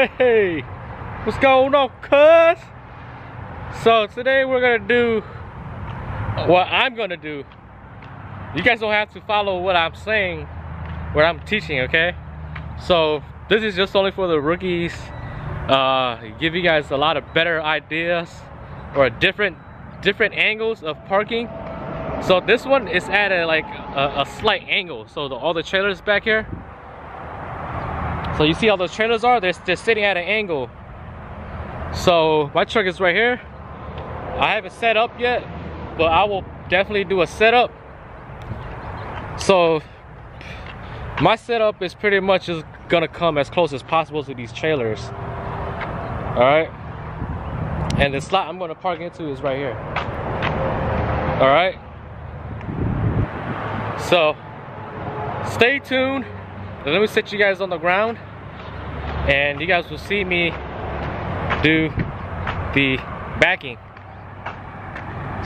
Hey, what's going on, cuz? So today we're gonna do what I'm gonna do. You guys don't have to follow what I'm saying, what I'm teaching, okay? So this is just only for the rookies. Give you guys a lot of better ideas or different angles of parking. So this one is at a slight angle. So all the trailers back here. So you see how those trailers are? They're sitting at an angle. So my truck is right here. I haven't set up yet, but I will definitely do a setup. So my setup is pretty much just gonna come as close as possible to these trailers. All right. And the slot I'm gonna park into is right here. All right. So stay tuned. Let me set you guys on the ground, and you guys will see me do the backing.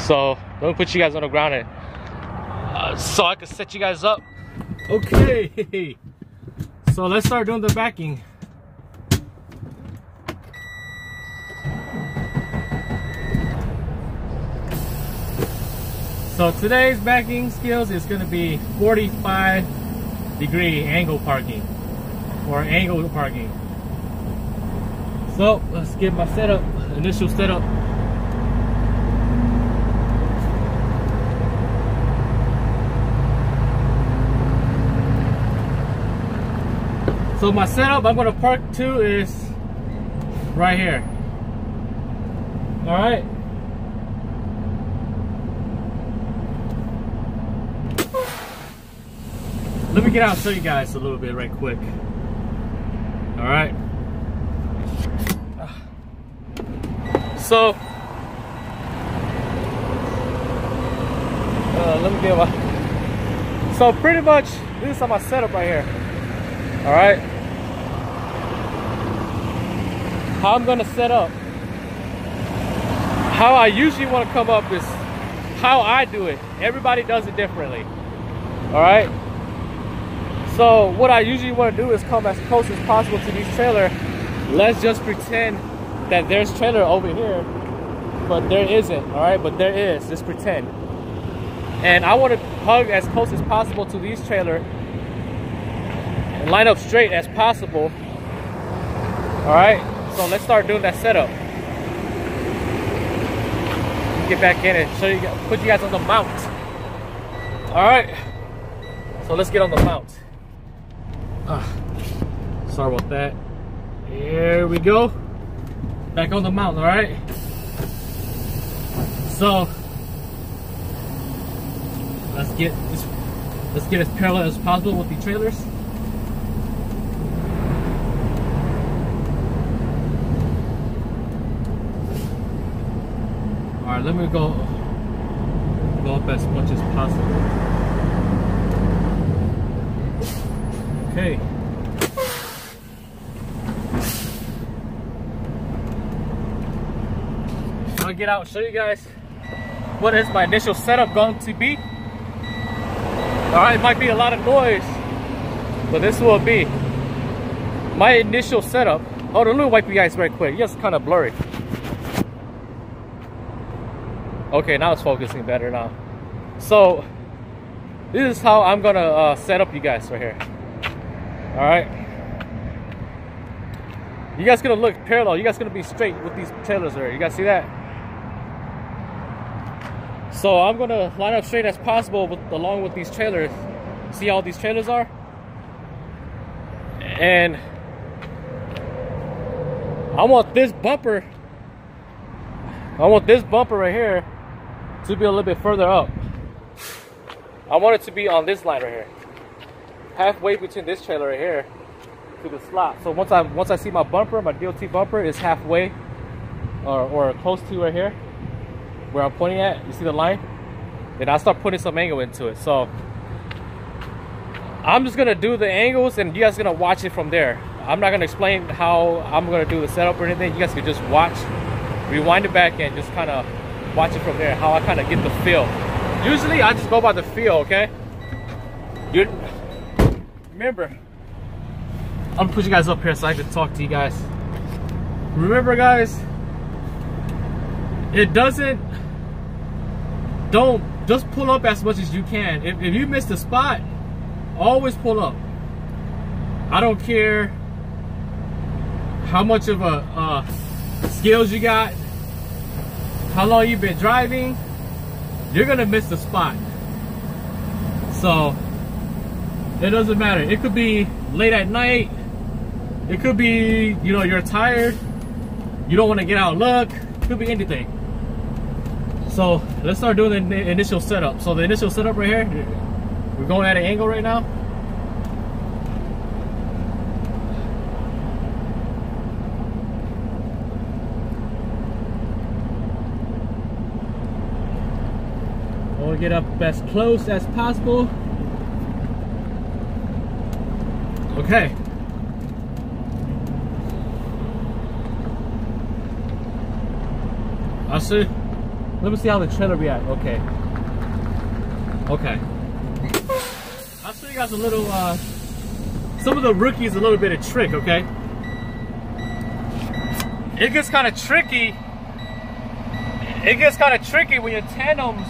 So let me put you guys on the ground and so I can set you guys up. Okay, so let's start doing the backing. So today's backing skills is going to be 45-degree angle parking or angle parking. So let's get my setup, initial setup. So my setup I'm going to park to is right here. All right. Let me get out and show you guys a little bit right quick. All right. So, let me get my. So pretty much this is my setup right here. All right. How I'm gonna set up. How I usually want to come up is how I do it. Everybody does it differently. All right. So what I usually want to do is come as close as possible to these trailers. Let's just pretend that there's trailer over here, but there isn't, all right? But there is, just pretend. And I want to hug as close as possible to these trailers and line up straight as possible, all right? So let's start doing that setup. Get back in and show you, put you guys on the mount. All right, so let's get on the mount. Sorry about that. Here we go. Back on the mount, all right? So let's get as parallel as possible with the trailers. All right, let me go up as much as possible. Okay. I'll get out and show you guys what is my initial setup going to be. Alright, it might be a lot of noise, but this will be my initial setup. Hold on, let me wipe you guys right quick. Yes, kind of blurry. Okay, now it's focusing better now. So this is how I'm gonna set up you guys right here. Alright. You guys gonna look parallel. You guys gonna be straight with these trailers there. You guys see that? So I'm gonna line up straight as possible along with these trailers. See how these trailers are? And I want this bumper right here to be a little bit further up. I want it to be on this line right here. Halfway between this trailer right here to the slot. So once I see my bumper, my DOT bumper is halfway or close to right here where I'm pointing at, you see the line? Then I'll start putting some angle into it. So I'm just gonna do the angles and you guys are gonna watch it from there. I'm not gonna explain how I'm gonna do the setup or anything. You guys can just watch, rewind it back and just kind of watch it from there, how I kind of get the feel. Usually I just go by the feel, okay? Remember, I'm gonna put you guys up here so I can talk to you guys remember guys, it doesn't, don't just pull up as much as you can. If you miss the spot, always pull up. I don't care how much of a skills you got, how long you've been driving, you're gonna miss the spot. So it doesn't matter. It could be late at night, it could be, you know, you're tired, you don't want to get out and look, it could be anything. So let's start doing the initial setup. So the initial setup right here, we're going at an angle right now. I want to get up as close as possible. Okay. I'll see. Let me see how the trailer reacts. Okay. Okay. I'll show you guys a little, some of the rookies a little bit of trick, okay? It gets kind of tricky. It gets kind of tricky when your tandems,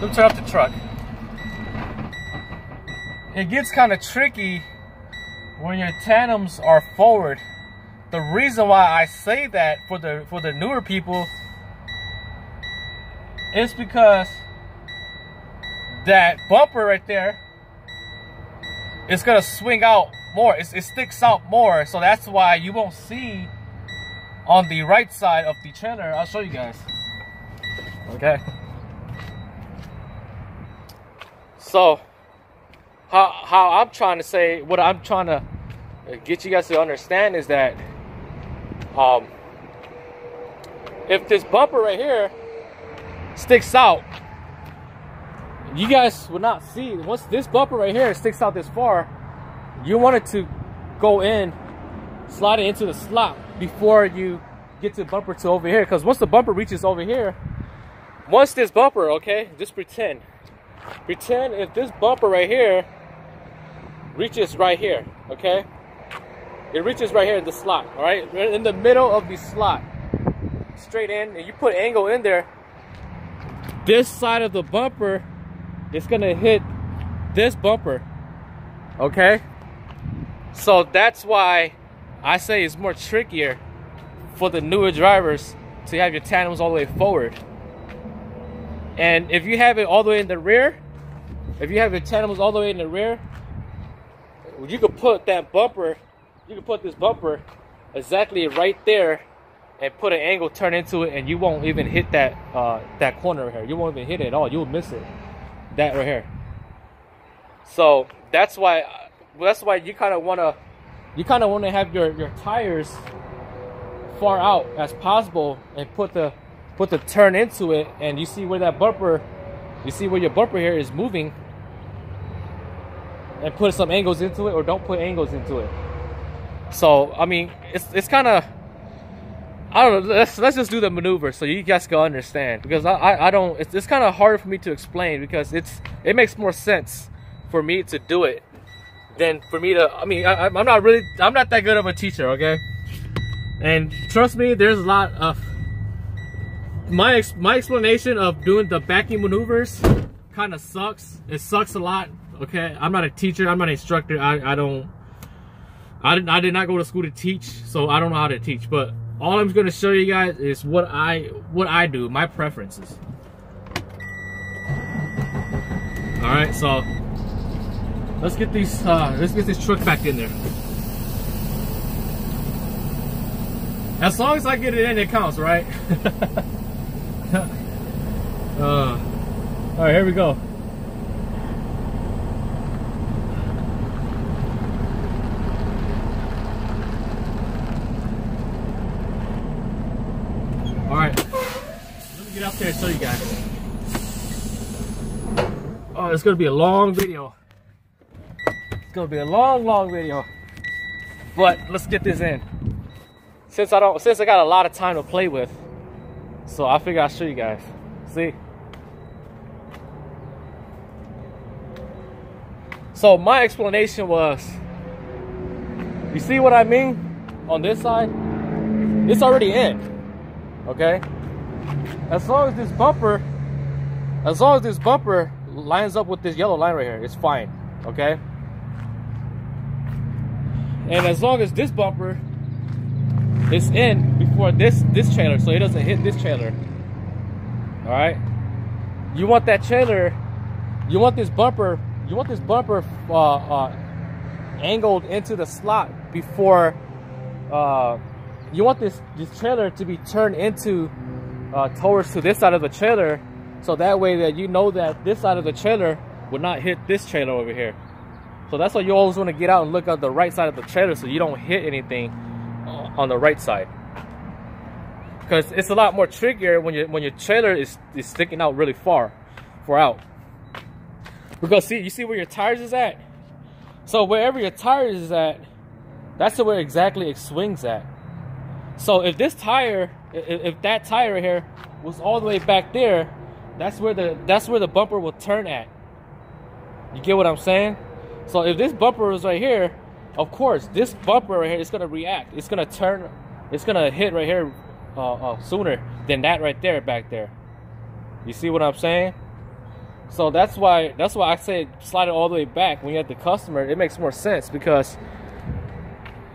let me turn off the truck. It gets kind of tricky when your tandems are forward. The reason why I say that for the newer people, it's because that bumper right there is gonna swing out more. It sticks out more, so that's why you won't see on the right side of the trailer. I'll show you guys. Okay. So how I'm trying to say, what I'm trying to get you guys to understand is that if this bumper right here sticks out, you guys will not see. Once this bumper right here sticks out this far, you want it to go in, slide it into the slot before you get to the bumper to over here. Because once the bumper reaches over here, once this bumper, okay, just pretend if this bumper right here reaches right here, okay, it reaches right here in the slot, all right, right in the middle of the slot, straight in, and you put angle in there, this side of the bumper is gonna hit this bumper, okay? So that's why I say it's more trickier for the newer drivers to have your tandems all the way forward. And if you have it all the way in the rear, if you have your tandems all the way in the rear, you could put that bumper, you could put this bumper exactly right there and put an angle turn into it, and you won't even hit that that corner right here. You won't even hit it at all. You'll miss it. That right here. So that's why you kind of want to have your tires far out as possible and put the turn into it, and you see where that bumper, you see where your bumper here is moving, and put some angles into it, or don't put angles into it. So I mean, it's kind of, I don't know, let's just do the maneuver so you guys can understand, because I don't, it's kind of hard for me to explain, because it makes more sense for me to do it than for me to, I mean, I'm not that good of a teacher, okay? And trust me, there's a lot of my explanation of doing the backing maneuvers kind of sucks. It sucks a lot, okay? I'm not a teacher, I'm not an instructor. I did not go to school to teach, so I don't know how to teach, but all I'm going to show you guys is what I do, my preferences. All right, so let's get this truck back in there. As long as I get it in, it counts, right? All right, here we go. All right, let me get up there and show you guys. Oh, it's gonna be a long video. It's gonna be a long video. But let's get this in. Since I got a lot of time to play with, so I figure I'll show you guys. See? So my explanation was, you see what I mean on this side? it's already in. Okay, as long as this bumper lines up with this yellow line right here, it's fine. Okay, and as long as this bumper is in before this trailer, so it doesn't hit this trailer. All right, you want that trailer, you want this bumper angled into the slot before you want this trailer to be turned into towards to this side of the trailer, so that way that you know that this side of the trailer will not hit this trailer over here. So that's why you always want to get out and look at the right side of the trailer so you don't hit anything on the right side, because it's a lot more trickier when your trailer is sticking out really far out. Because you see where your tires is at? So wherever your tires is at, that's where exactly it swings at. So if this tire, if that tire right here was all the way back there, that's where the bumper will turn at. You get what I'm saying? So if this bumper is right here, of course this bumper right here is gonna react. It's gonna turn. It's gonna hit right here sooner than that right there back there. You see what I'm saying? So that's why I say slide it all the way back when you're at the customer. It makes more sense, because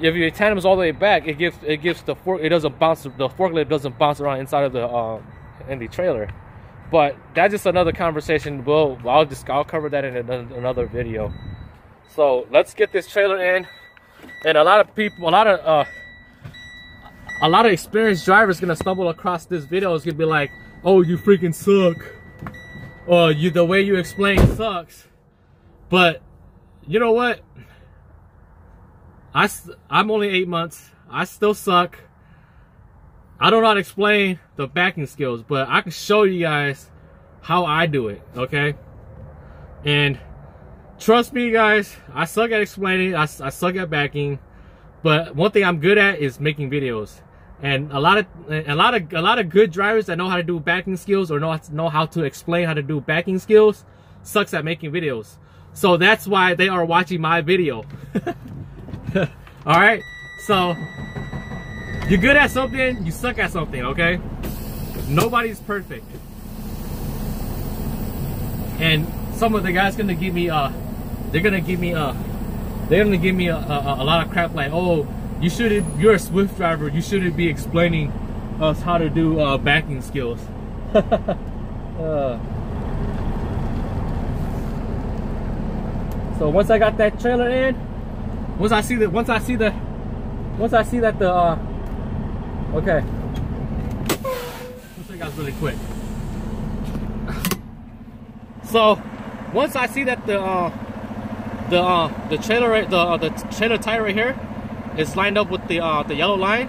if your tandem is all the way back, it gives the fork, it doesn't bounce, the forklift doesn't bounce around inside of the in the trailer. But that's just another conversation. I'll cover that in another video. So let's get this trailer in. And a lot of people, a lot of experienced drivers gonna stumble across this video. Is gonna be like, "Oh, you freaking suck," or the way you explain sucks. But you know what? I'm only 8 months. I still suck. I don't know how to explain the backing skills, but I can show you guys how I do it, okay? And trust me, guys, I suck at explaining. I suck at backing, but one thing I'm good at is making videos. And a lot of good drivers that know how to do backing skills, or know how to explain how to do backing skills, sucks at making videos. So that's why they are watching my video. All right, so you're good at something, you suck at something, okay? Nobody's perfect. And some of the guys gonna give me they're gonna give me a lot of crap, like, "Oh, you're a Swift driver, you shouldn't be explaining us how to do backing skills." So once I got that trailer in, once I see that okay, let's show you guys really quick. So once I see that the trailer tire right here is lined up with the yellow line,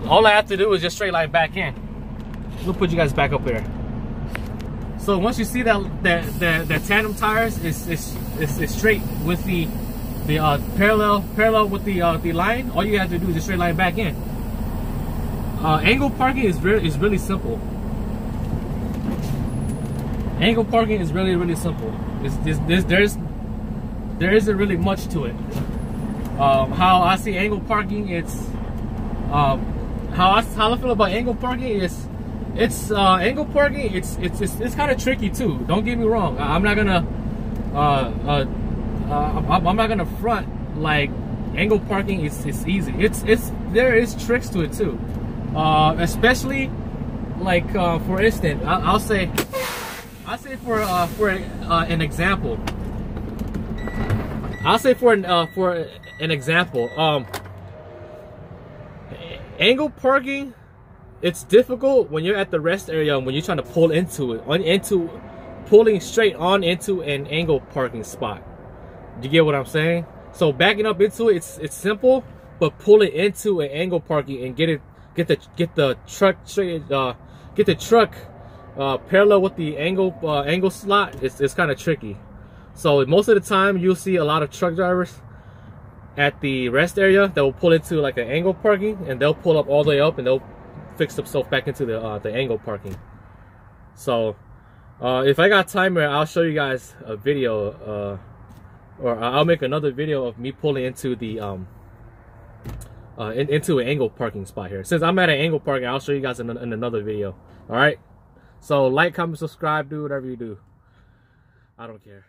all I have to do is just straight line back in. We'll put you guys back up here. So once you see that tandem tires is straight with the parallel with the line, all you have to do is just straight line back in. Angle parking is really simple. Angle parking is really simple. There isn't really much to it. How I see angle parking, it's how I feel about angle parking is angle parking. It's kind of tricky too. Don't get me wrong. I'm not gonna front like angle parking is easy. There is tricks to it too. Especially like for instance, I'll say for an example. I'll say for an example. Angle parking, it's difficult when you're at the rest area, when you're trying to pull into it, pulling straight on into an angle parking spot. You get what I'm saying? So backing up into it, it's simple, but pulling into an angle parking and get the truck straight, get the truck parallel with the angle slot, it's kind of tricky. So most of the time you'll see a lot of truck drivers at the rest area that will pull into like an angle parking, and they'll pull up all the way up and they'll fix themselves back into the angle parking. So if I got time here, I'll show you guys a video, or I'll make another video of me pulling into the into an angle parking spot here. Since I'm at an angle parking, I'll show you guys in another video. All right. So like, comment, subscribe, do whatever you do. I don't care.